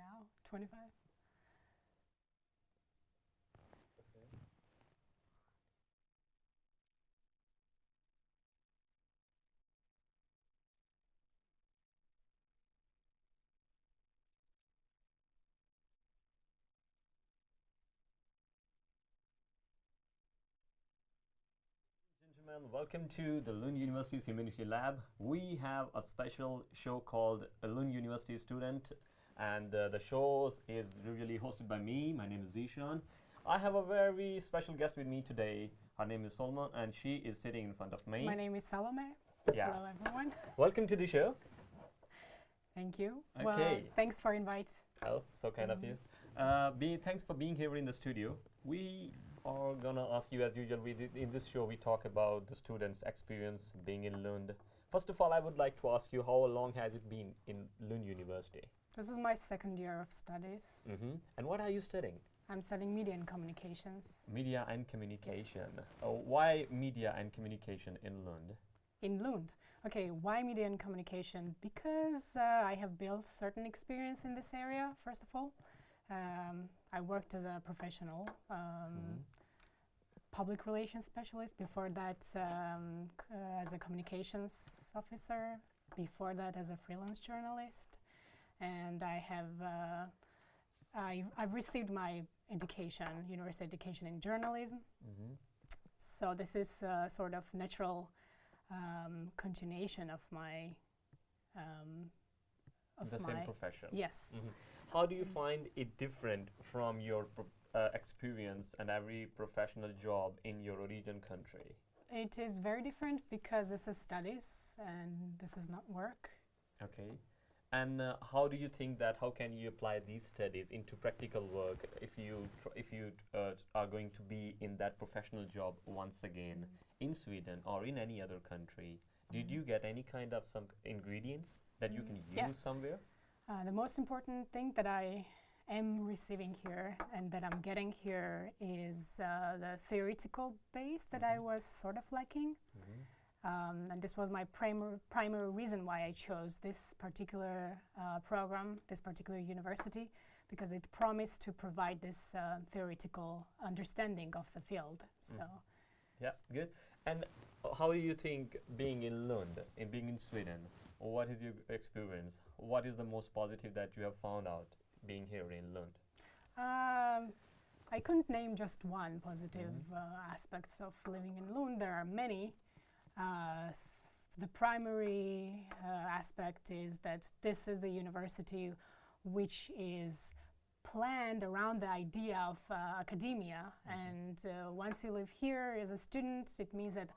now, 25. Gentlemen, welcome to the Lund University's Humanity Lab. We have a special show called Lund University Student, and the show is usually hosted by me. My name is Zishan. I have a very special guest with me today. Her name is Solma, and she is sitting in front of me. My name is Salome. Yeah. Hello, everyone. Welcome to the show. Thank you. Okay. Well, thanks for invite. Oh, so kind of you. Thanks for being here in the studio. We are gonna ask you, as usual, in this show we talk about the students' experience being in Lund. First of all, I would like to ask you, how long has it been in Lund University? This is my second year of studies. And what are you studying? I'm studying media and communications. Media and communication. Why media and communication in Lund? In Lund. Okay, why media and communication? Because I have built certain experience in this area, first of all. I worked as a professional public relations specialist. Before that, as a communications officer. Before that, as a freelance journalist. And I've received my education, university education in journalism. So this is a sort of natural continuation of my same profession. Yes. How do you find it different from your experience and every professional job in your origin country? It is very different because this is studies and this is not work. Okay. And how do you think that, how can you apply these studies into practical work if you are going to be in that professional job once again in Sweden or in any other country? Did you get any kind of some ingredients that you can use somewhere? The most important thing that I am receiving here and that I'm getting here is the theoretical base that I was sort of lacking. And this was my primary reason why I chose this particular program, this particular university, because it promised to provide this theoretical understanding of the field. So, yeah, good. And how do you think being in Lund, and being in Sweden, what is your experience? What is the most positive that you have found out being here in Lund? I couldn't name just one positive aspects of living in Lund. There are many. The primary aspect is that this is the university which is planned around the idea of academia. And once you live here as a student, it means that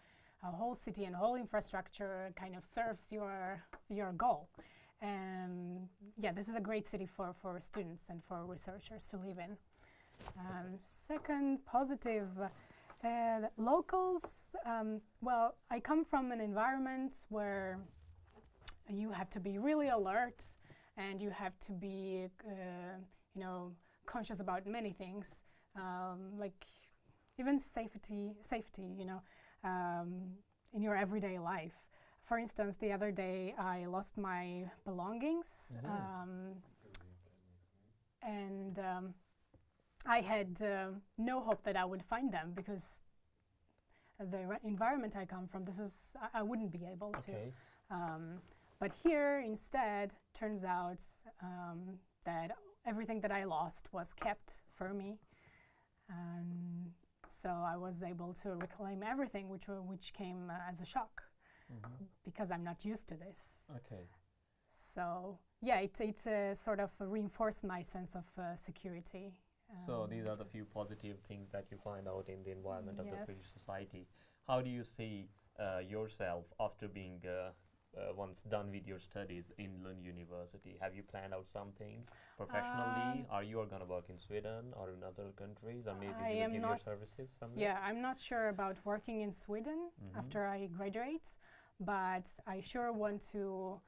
a whole city and whole infrastructure kind of serves your goal. And yeah, this is a great city for students and for researchers to live in. Second positive, locals, well, I come from an environment where you have to be really alert and you have to be, conscious about many things, like even safety, in your everyday life. For instance, the other day I lost my belongings, and I had no hope that I would find them because the environment I come from, I wouldn't be able to. But here, instead, turns out that everything that I lost was kept for me. So I was able to reclaim everything, which came as a shock, because I'm not used to this. So yeah, it sort of reinforced my sense of security. So these are the few positive things that you find out in the environment of the Swedish society. How do you see yourself after being once done with your studies in Lund University? Have you planned out something professionally? Are you going to work in Sweden or in other countries, or maybe you will give your services somewhere? Yeah, I'm not sure about working in Sweden after I graduate, but I sure want to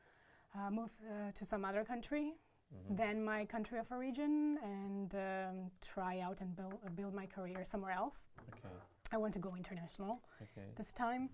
move to some other country than my country of origin and try out and build my career somewhere else. I want to go international this time.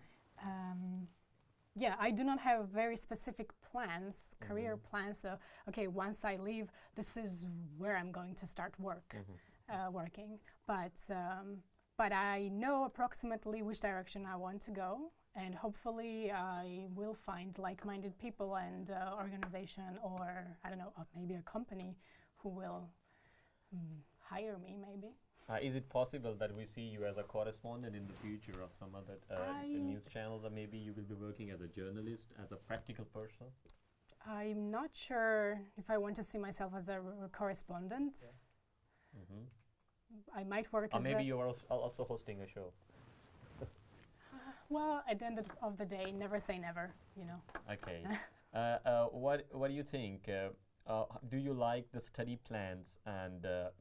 yeah, I do not have very specific plans, career plans. So, okay, once I leave, this is where I'm going to start working. But I know approximately which direction I want to go, and hopefully I will find like-minded people and organization, or I don't know, maybe a company who will hire me, maybe. Is it possible that we see you as a correspondent in the future of some other news channels, or maybe you will be working as a journalist, as a practical person? I'm not sure if I want to see myself as a correspondent. I might work or as maybe you are also hosting a show. Well, at the end of the day, never say never, you know. Okay. What do you think? Do you like the study plans and the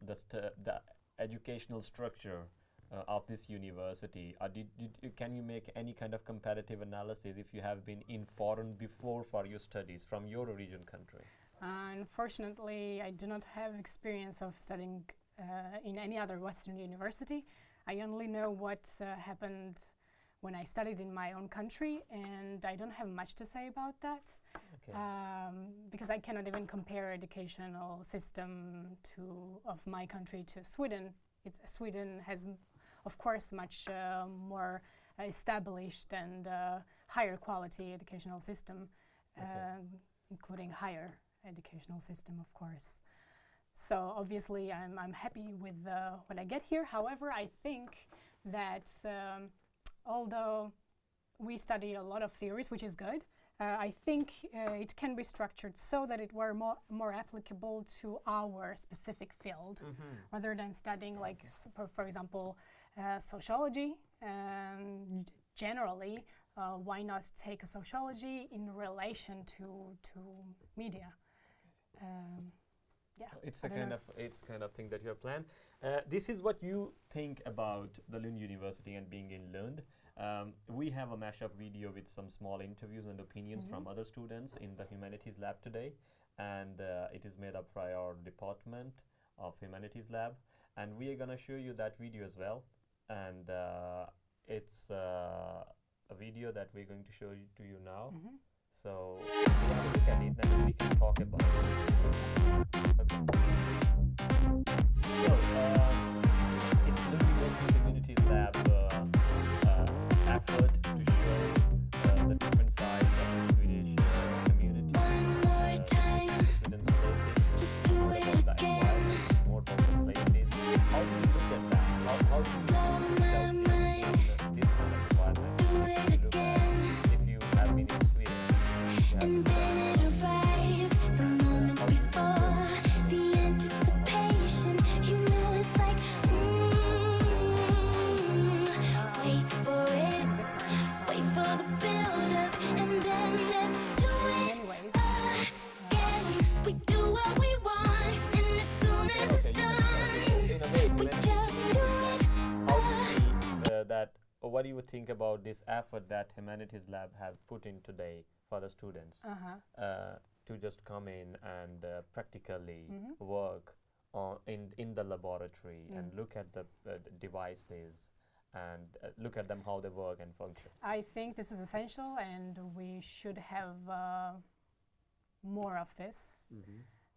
educational structure of this university? Can you make any kind of comparative analysis if you have been in foreign before for your studies from your origin country? Unfortunately, I do not have experience of studying in any other Western university. I only know what happened when I studied in my own country, and I don't have much to say about that. Okay. Because I cannot even compare educational system of my country to Sweden. Sweden has, of course, much more established and higher quality educational system, including higher educational system, of course. So obviously, I'm happy with what I get here. However, I think that although we study a lot of theories, which is good, I think it can be structured so that it were more applicable to our specific field, rather than studying, like, for example, sociology. Generally, why not take a sociology in relation to media? Yeah, it's kind of thing that you have planned. This is what you think about the Lund University and being in Lund. We have a mashup video with some small interviews and opinions from other students in the Humanities Lab today, and it is made up by our Department of Humanities Lab, and we are going to show you that video as well, and it's a video that we're going to show to you now. So we have to look at it and we can talk about it. Okay. So it's the University Communities Lab effort to show the different sides of the Swedish community. One more time. Let's do it again. More about the places. How do you look at that? How do you blow my mind? This kind of environment? Do it again. If you have been in Sweden. And then it arrives, the moment before, the anticipation, you know it's like, wait for it, wait for the build-up, and then let's do it again. We do what we want, and as soon as it's done, we just do it again. What do you think about this effort that Humanities Lab has put in today for the students to just come in and practically work in the laboratory and look at the devices and look at them, how they work and function? I think this is essential, and we should have more of this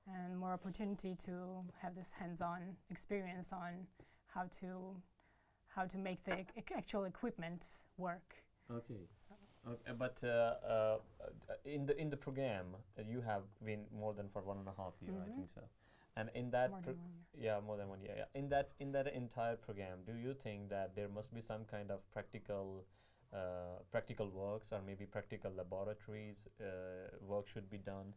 and more opportunity to have this hands-on experience on how to make the actual equipment work. Okay. Okay, but in the program, you have been more than for 1.5 years, I think so. And in that, more than 1 year. Yeah, more than 1 year. Yeah. In that entire program, do you think that there must be some kind of practical works, or maybe practical laboratories work should be done?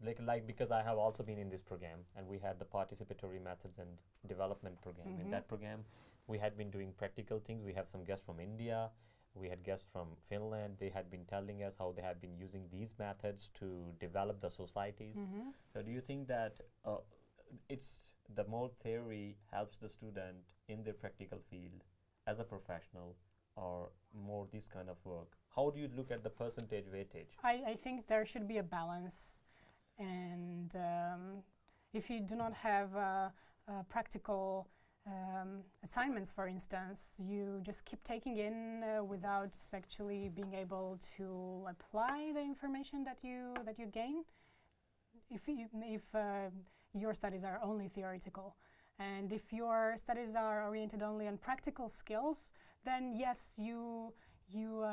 Like because I have also been in this program, and we had the participatory methods and development program. In that program, we had been doing practical things. We have some guests from India. We had guests from Finland. They had been telling us how they have been using these methods to develop the societies. So do you think that it's the more theory helps the student in their practical field as a professional, or more this kind of work? How do you look at the percentage weightage? I think there should be a balance, and if you do not have practical assignments, for instance, you just keep taking in without actually being able to apply the information that you gain. If your studies are only theoretical, and if your studies are oriented only on practical skills, then yes, you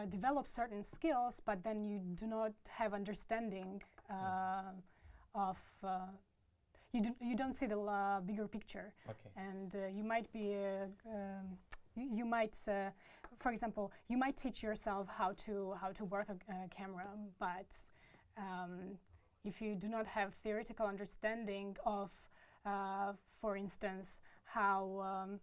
develop certain skills, but then you do not have understanding of. You don't see the bigger picture, Okay. and you might be you might, for example, you might teach yourself how to work a camera, but if you do not have theoretical understanding of, for instance, how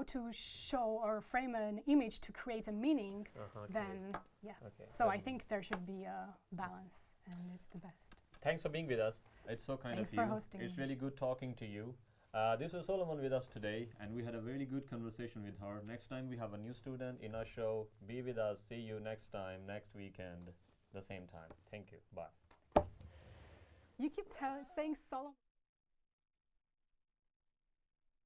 to show or frame an image to create a meaning, Okay. then yeah. Okay. So I think there should be a balance, and it's the best. Thanks for being with us. It's so kind Thanks of you. for hosting It's me. really good talking to you. This was Solomon with us today, and we had a very good conversation with her. Next time we have a new student in our show. Be with us. See you next time, next weekend, the same time. Thank you. Bye. You keep saying Solomon.